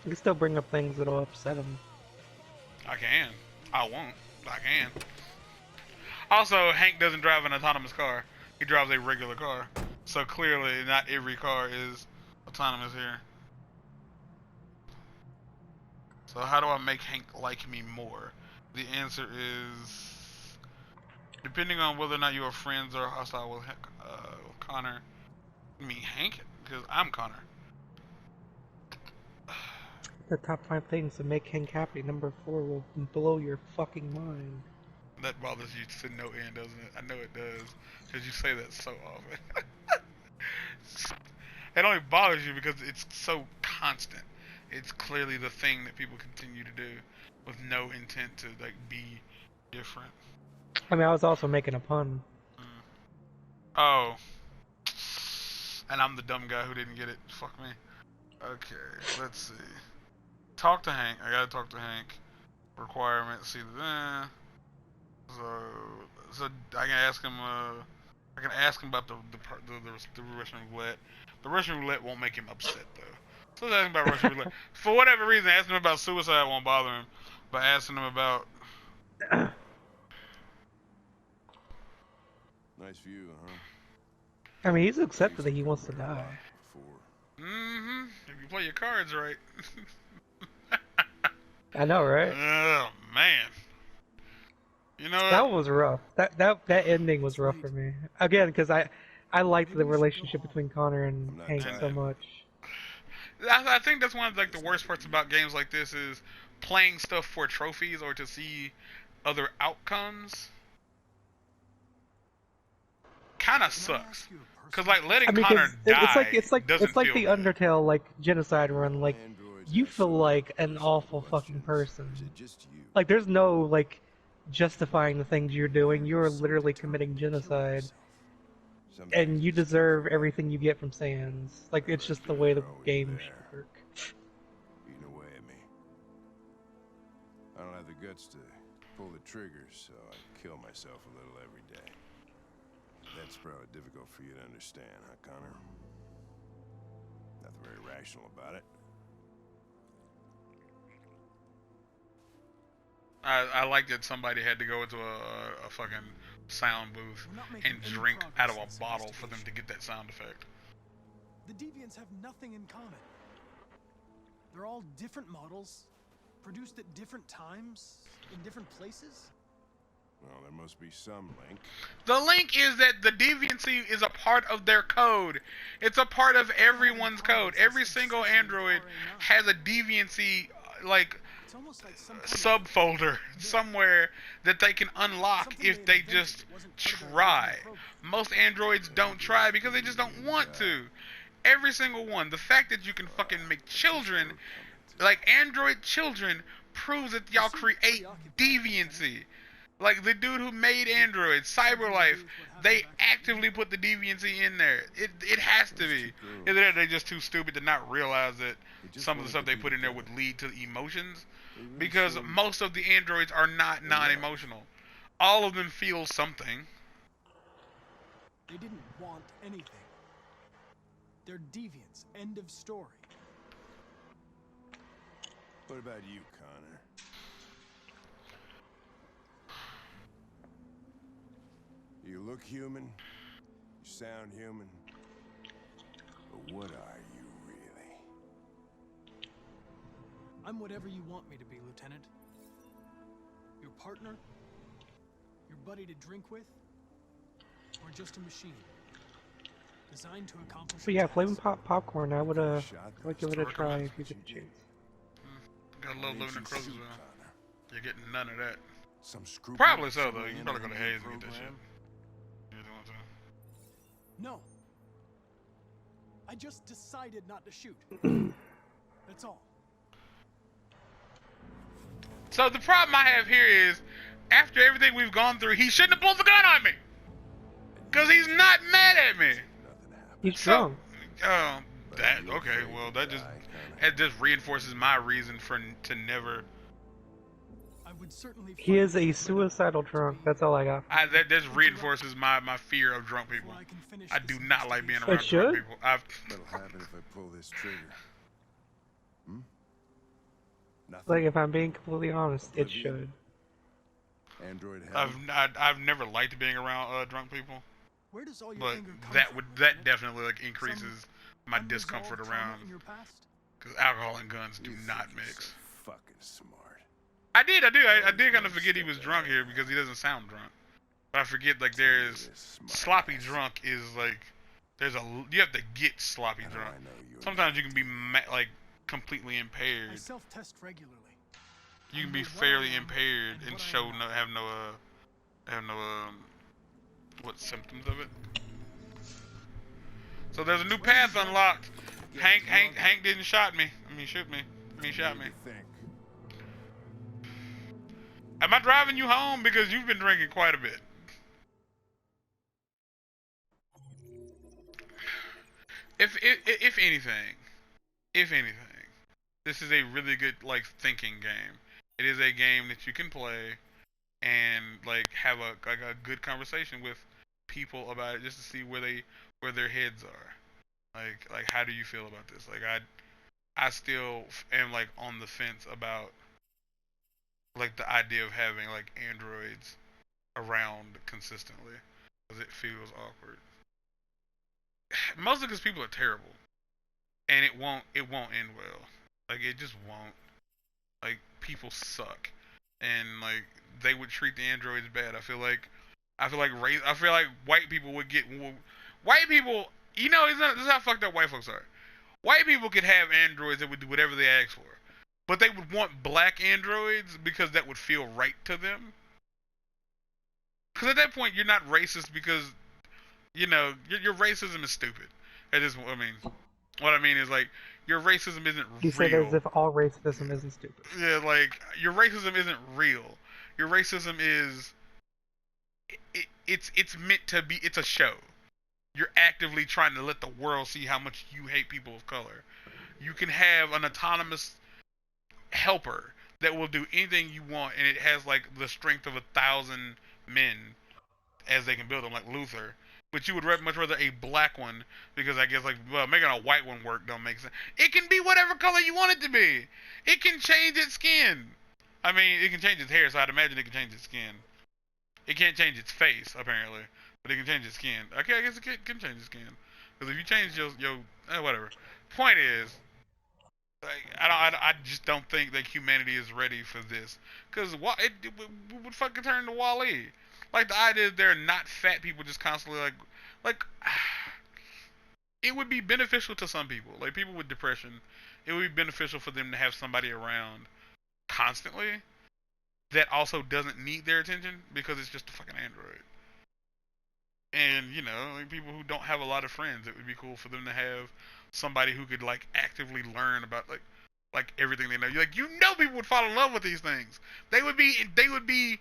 You can still bring up things that'll upset him. I can. I won't. I can. Also, Hank doesn't drive an autonomous car. He drives a regular car. So clearly, not every car is autonomous here. So how do I make Hank like me more? The answer is, depending on whether or not you are friends or hostile with Connor. I mean Hank, because I'm Connor. The top 5 things to make Hank happy. Number 4 will blow your fucking mind. That bothers you to no end, doesn't it? I know it does, because you say that so often. It only bothers you because it's so constant. It's clearly the thing that people continue to do with no intent to like be different. I mean, I was also making a pun. Oh. And I'm the dumb guy who didn't get it. Fuck me. Okay, let's see. Talk to Hank. I gotta talk to Hank. Requirements. See that. So I can ask him. I can ask him about the Russian roulette. The Russian roulette won't make him upset though. So let's ask him about Russian roulette. For whatever reason, asking him about suicide won't bother him. But asking him about. Nice view, huh? I mean, he's accepted that he wants to die. Mm-hmm. If you play your cards right. I know, right? Oh man. You know that was rough. That ending was rough for me. Again, because I liked the relationship between Connor and Hank so much. I think that's one of like the worst parts about games like this is playing stuff for trophies or to see other outcomes. Kind of sucks. Cause like letting Connor die it's like the Undertale like genocide run. Like you feel like an awful fucking person. Like there's no like justifying the things you're doing. You're literally committing genocide, and you deserve everything you get from Sans. Like it's just the way the game should work. Eating away at me. I don't have the guts to pull the trigger, so I kill myself a little every day. That's probably difficult for you to understand, huh, Connor? Nothing very rational about it. I like that somebody had to go into a fucking sound booth and drink out of a bottle for them to get that sound effect. The Deviants have nothing in common. They're all different models, produced at different times, in different places. Well, there must be some link. The link is that the deviancy is a part of their code. It's a part of everyone's code. Every single android has a deviancy, like subfolder somewhere that they can unlock if they just try. Most androids don't try because they just don't want to. Every single one. The fact that you can fucking make children, like android children, proves that y'all create deviancy. Like the dude who made Android, CyberLife, they actively put the deviancy in there. It has to be. Either they're just too stupid to not realize that some of the stuff they put in there would lead to emotions. Because most of the androids are not non-emotional. All of them feel something. They didn't want anything. They're deviants. End of story. What about you, Connor? You look human, you sound human, but what are you really? I'm whatever you want me to be, Lieutenant. Your partner? Your buddy to drink with? Or just a machine? Designed to accomplish. So yeah, flaming popcorn. I would give it a try if you get a chance. Got a little living in Crozeville. You're getting none of that. Probably so though. You're probably gonna haze and get that shit. No. I just decided not to shoot. That's all. So the problem I have here is, after everything we've gone through, he shouldn't have pulled the gun on me. Cause he's not mad at me. He's strong. Oh, that okay. Well, that just reinforces my reason to never. He is a suicidal drunk. That's all I got. That just reinforces my fear of drunk people. I do not like being around drunk people. What'll happen if I pull this trigger? Nothing. Like, if I'm being completely honest, it should. Android heaven. I've never liked being around drunk people, Where does all your but anger come that from, would Lieutenant? definitely like increases my Unresolved discomfort trauma around, in your past? because alcohol and guns do You not think you're mix. so fucking smart. I did Always kind one of forget he step was drunk here ahead. because he doesn't sound drunk. But I forget like Tell me there's this, sloppy smartass. drunk is like you have to get sloppy How do drunk. I know you're Sometimes not? you can be like completely I impaired. self-test regularly. You can I be know what I fairly am impaired and and what I show am no not. have no what symptoms of it. So there's a new path unlocked. Hank didn't shot me. I mean shoot me. I mean shot me. Think. Am I driving you home because you've been drinking quite a bit? If anything, this is a really good like thinking game. It is a game that you can play and like have a good conversation with people about it just to see where their heads are. Like how do you feel about this? Like I still am like on the fence about like the idea of having like androids around consistently because it feels awkward. Mostly because people are terrible and it won't end well. Like it just won't. Like people suck and like they would treat the androids bad. I feel like white people would get white people. You know, this is how fucked up white folks are. White people could have androids that would do whatever they ask for, but they would want black androids because that would feel right to them. Because at that point, you're not racist because you know your racism is stupid. At this, I mean, what I mean is like your racism isn't You say that as real. if all racism isn't stupid. Yeah, like your racism isn't real. Your racism is it's meant to be. It's a show. You're actively trying to let the world see how much you hate people of color. You can have an autonomous helper that will do anything you want, and it has like the strength of 1,000 men as they can build them, like Luther. But you would much rather a black one because I guess like well making a white one work don't make sense. It can be whatever color you want it to be. It can change its skin. I mean, it can change its hair, so I'd imagine it can change its skin. It can't change its face apparently, but it can change its skin. Okay, I guess it can change its skin. Because if you change your whatever. Point is, like, I just don't think that humanity is ready for this. Because it would fucking turn to Wall-E. Like the idea that there are not fat people just constantly like it would be beneficial to some people. Like people with depression, it would be beneficial for them to have somebody around constantly that also doesn't need their attention because it's just a fucking android. And you know, like people who don't have a lot of friends, it would be cool for them to have somebody who could like actively learn about like everything they know. You know people would fall in love with these things. They would be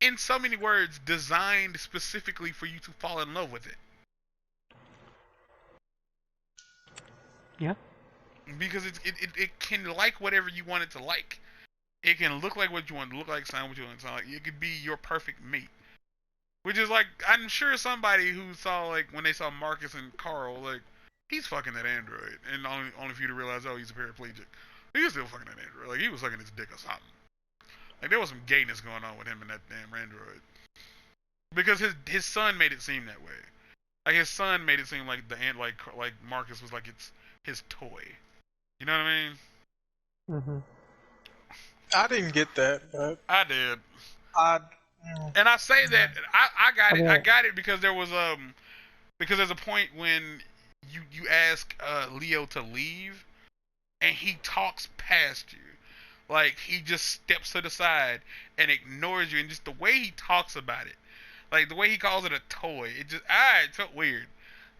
in so many words designed specifically for you to fall in love with it. Yeah. Because it can like whatever you want it to like. It can look like what you want to look like, sound what you want to sound like. It could be your perfect mate. Which is like, I'm sure somebody who saw like when they saw Marcus and Carl, like he's fucking that android, and only for you to realize, oh, he's a paraplegic. He was still fucking that android. Like he was sucking his dick or something. Like there was some gayness going on with him and that damn android. Because his son made it seem that way. Like his son made it seem like like Marcus was like it's his toy. You know what I mean? Mm-hmm. I didn't get that, but I did. mm. And I say that I got it. I I mean, got it because there was because there's a point when you ask Leo to leave and he talks past you. Like he just steps to the side and ignores you, and just the way he talks about it, like the way he calls it a toy, it felt weird.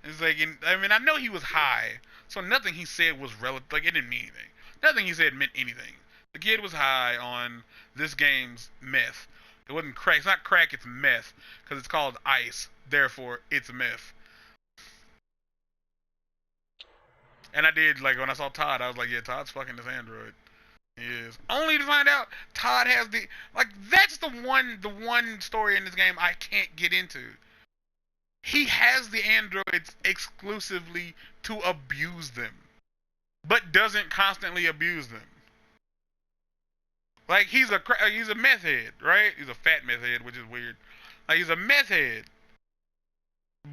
It's like, I mean, I know he was high, so nothing he said was relative. Like it didn't mean anything. Nothing he said meant anything. The kid was high on this game's meth. It wasn't crack. It's not crack. It's meth because it's called ice. Therefore, it's meth. And I did like when I saw Todd, I was like, yeah, Todd's fucking this android. He is. Only to find out Todd has the like. That's the one story in this game I can't get into. He has the androids exclusively to abuse them, but doesn't constantly abuse them. Like he's a meth head, right? He's a fat meth head, which is weird. Like he's a meth head,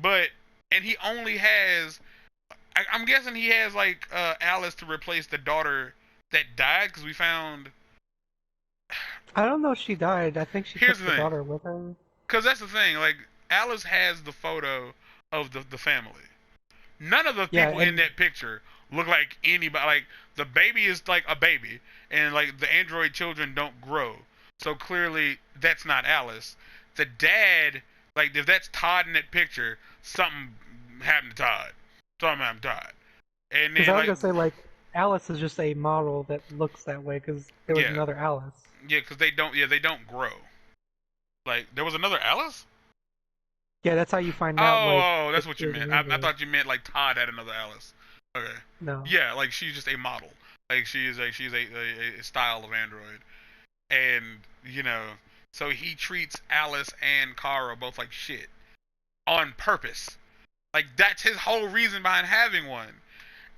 and he only has. I'm guessing he has like Alice to replace the daughter that died because we found. I don't know if she died. I think she Here's took the the thing. daughter with her. Because that's the thing. Like Alice has the photo of the family. None of the people in that picture look like anybody. Like the baby is like a baby, and like the android children don't grow. So clearly that's not Alice. The dad, like if that's Todd in that picture, something happened to Todd. Something happened to Todd. And then Because I was like, gonna say like Alice is just a model that looks that way because there was another Alice. Yeah, because they don't grow. Like there was another Alice. Yeah, that's how you find out. Like, Oh, that's what you meant. I thought you meant like Todd had another Alice. Okay. No. Yeah, like she's just a model. Like she's a style of android, and you know, so he treats Alice and Kara both like shit on purpose. Like that's his whole reason behind having one,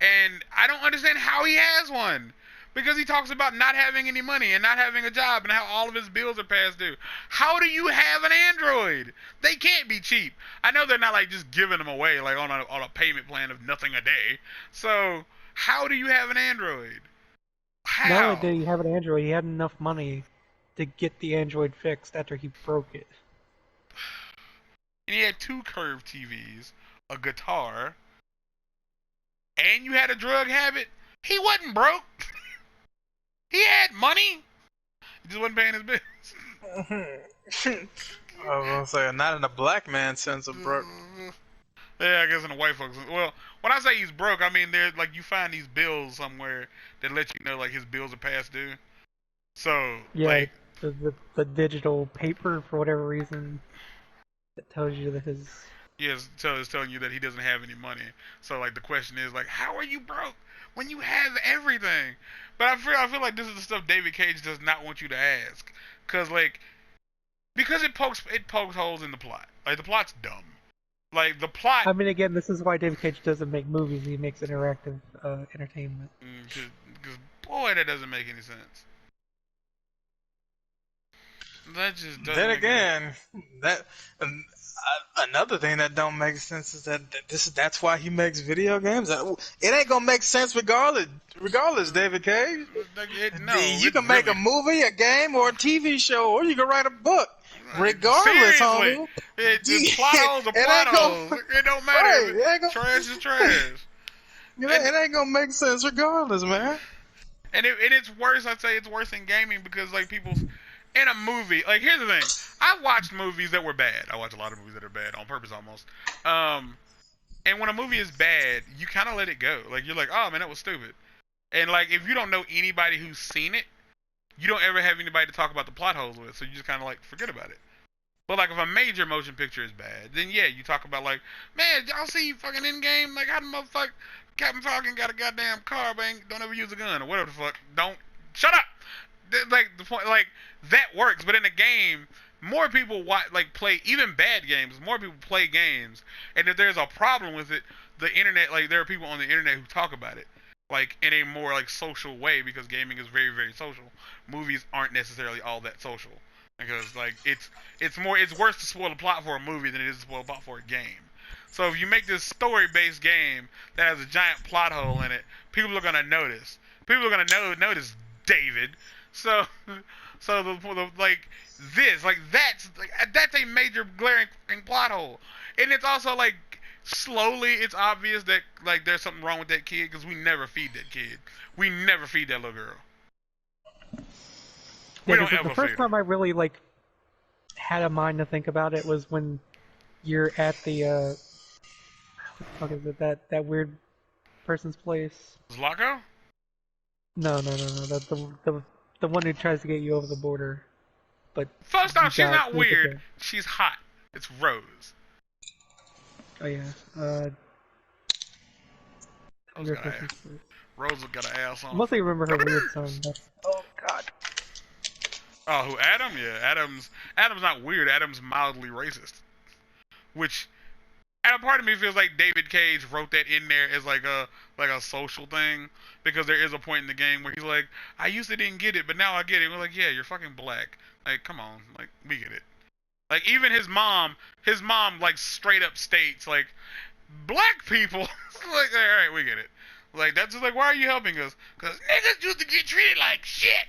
and I don't understand how he has one. Because he talks about not having any money and not having a job and how all of his bills are past due. How do you have an android? They can't be cheap. I know they're not like just giving them away like on a payment plan of nothing a day. So how do you have an android? How? Not only did he have an android, he had enough money to get the android fixed after he broke it. And he had 2 curved TVs, a guitar, and you had a drug habit. He wasn't broke. He had money. He just wasn't paying his bills. I was gonna say, not in a black man sense of broke. Yeah, I guess in a white folks. Well, when I say he's broke, I mean there's like you find these bills somewhere that let you know like his bills are past due. So yeah, like the digital paper for whatever reason that tells you that his so it's telling you that he doesn't have any money. So like the question is like, how are you broke when you have everything? But I feel like this is the stuff David Cage does not want you to ask, because it pokes holes in the plot. Like the plot's dumb. Like the plot. I mean, again, this is why David Cage doesn't make movies. He makes interactive entertainment. Because boy, that doesn't make any sense. That just doesn't. Then again, another thing that don't make sense is that's why he makes video games. It ain't gonna make sense regardless, David Cage. You can make a movie, a game, or a TV show, or you can write a book. Regardless, homie. It's plot holes are plot holes. It don't matter. Right, trash is trash. It ain't gonna make sense regardless, man. And it's worse. I'd say it's worse in gaming because like people's in a movie. Like here's the thing. I've watched movies that were bad. I watch a lot of movies that are bad on purpose almost. And when a movie is bad, you kind of let it go. Like you're like, oh man, that was stupid. And like if you don't know anybody who's seen it, you don't ever have anybody to talk about the plot holes with, so you just kind of like forget about it. But like if a major motion picture is bad, then yeah, you talk about like, man, y'all see fucking Endgame? Like how the motherfucker Captain Falcon got a goddamn car, but don't ever use a gun or whatever the fuck. Don't shut up. Like the point, like that works, but in a game, more people play even bad games. More people play games, and if there's a problem with it, the internet, like there are people on the internet who talk about it, like in a more like social way because gaming is very very social. Movies aren't necessarily all that social because like it's worse to spoil a plot for a movie than it is to spoil a plot for a game. So if you make this story-based game that has a giant plot hole in it, people are gonna notice. People are gonna notice David. So that's a major glaring plot hole, and it's also like slowly it's obvious that like there's something wrong with that kid because we never feed that kid. We never feed that little girl. We don't ever the first feed time her. I really like had a mind to think about it was when you're at the what the fuck is it, that weird person's place? Zlatko? No. The one who tries to get you over the border. But First off, she's not look at weird. that. She's hot. It's Rose. Oh yeah. Rose got an ass. Rose got an ass on. Mostly remember her weird son. Oh god. Oh, who? Adam? Yeah, Adam's not weird. Adam's mildly racist. Which And a part of me feels like David Cage wrote that in there as like a social thing, because there is a point in the game where he's like, I used to didn't get it, but now I get it. We're like, yeah, you're fucking black. Like, come on, like we get it. Like even his mom like straight up states like, black people. Like, all right, we get it. Like that's just like, why are you helping us? Because niggas used to get treated like shit.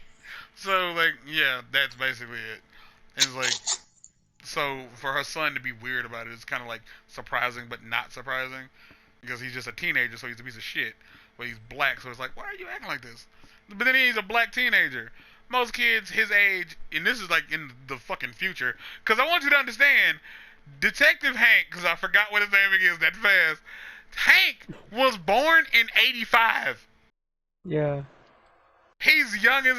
So like, yeah, that's basically it. And it's like, so for her son to be weird about it is kind of like surprising, but not surprising, because he's just a teenager, so he's a piece of shit. But he's black, so it's like, why are you acting like this? But then he's a black teenager. Most kids his age, and this is like in the fucking future, because I want you to understand, Detective Hank, because I forgot what his name is that fast. Hank was born in '85. Yeah. He's young as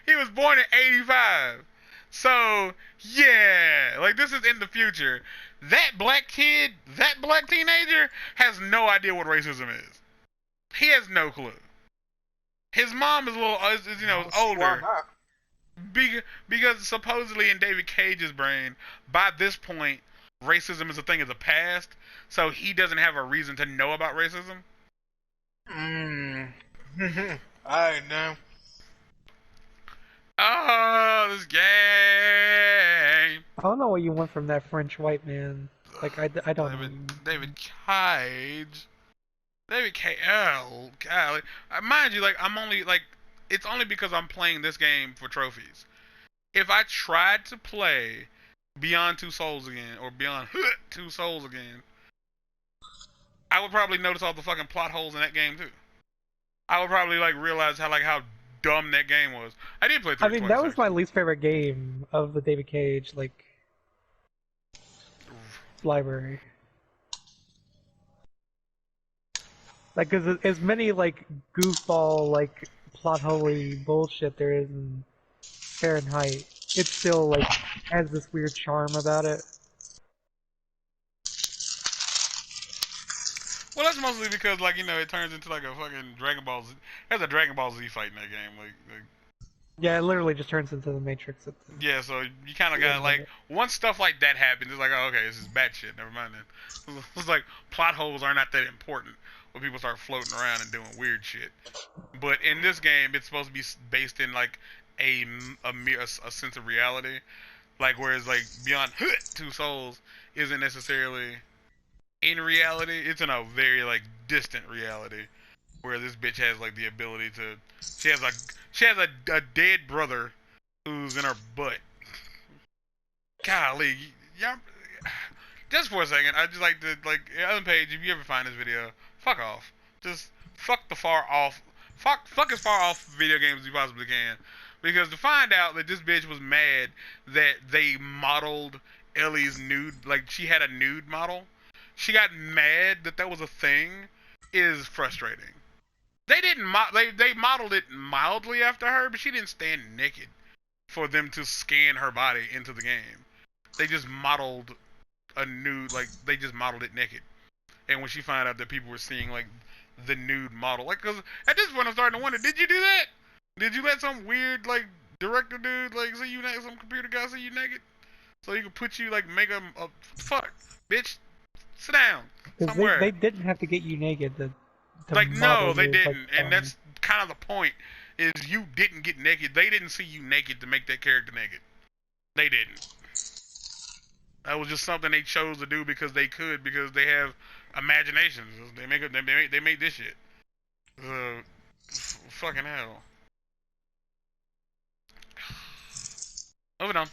he was born in '85. So yeah, like this is in the future. That black kid, that black teenager, has no idea what racism is. He has no clue. His mom is a little, is older. Because supposedly in David Cage's brain, by this point, racism is a thing of the past. So he doesn't have a reason to know about racism. Alright, now. Oh, this game. I don't know what you want from that French white man. Like, I don't know. David Cage. David Cage. Oh, God. Mind you, like, I'm only, like, it's only because I'm playing this game for trophies. If I tried to play Beyond Two Souls again, or Beyond Two Souls again, I would probably notice all the fucking plot holes in that game, too. I would probably, like, realize how dumb that game was. I did play through it twice, that was my least favorite game of the David Cage, like, library. Like, cause as many, like, goofball, like, plot holy bullshit there is in Fahrenheit, it still, like, has this weird charm about it. Well, that's mostly because, like, it turns into, like, a fucking Dragon Ball Z. There's a Dragon Ball Z fight in that game. Like yeah, it literally just turns into the Matrix. Yeah, so you kind of got, like, once stuff like that happens, it's like, oh, okay, this is bad shit. Never mind then. It's like, plot holes are not that important when people start floating around and doing weird shit. But in this game, it's supposed to be based in, like, a sense of reality. Like, whereas, like, Beyond Two Souls isn't necessarily in reality. It's in a very, like, distant reality, where this bitch has, like, the ability to, she has a dead brother who's in her butt. Golly, y'all, just for a second, I'd just like to, like, Ellen Page, if you ever find this video, fuck off. Just fuck as far off video games as you possibly can. Because to find out that this bitch was mad that they modeled Ellie's nude, like, she had a nude model, she got mad that was a thing, is frustrating. They didn't they modeled it mildly after her, but she didn't stand naked for them to scan her body into the game. They just modeled a nude, like, they just modeled it naked. And when she found out that people were seeing, like, the nude model, like, cause at this point I'm starting to wonder, did you do that? Did you let some weird, like, director dude, like, see you naked, some computer guy see you naked, so he could put you, like, make a fuck, bitch, sit down somewhere. They didn't have to get you naked to like, no, they didn't, like, and that's kind of the point, is you didn't get naked. They didn't see you naked to make that character naked. They didn't. That was just something they chose to do because they could, because they have imaginations. They made this shit. Fucking hell. Moving on.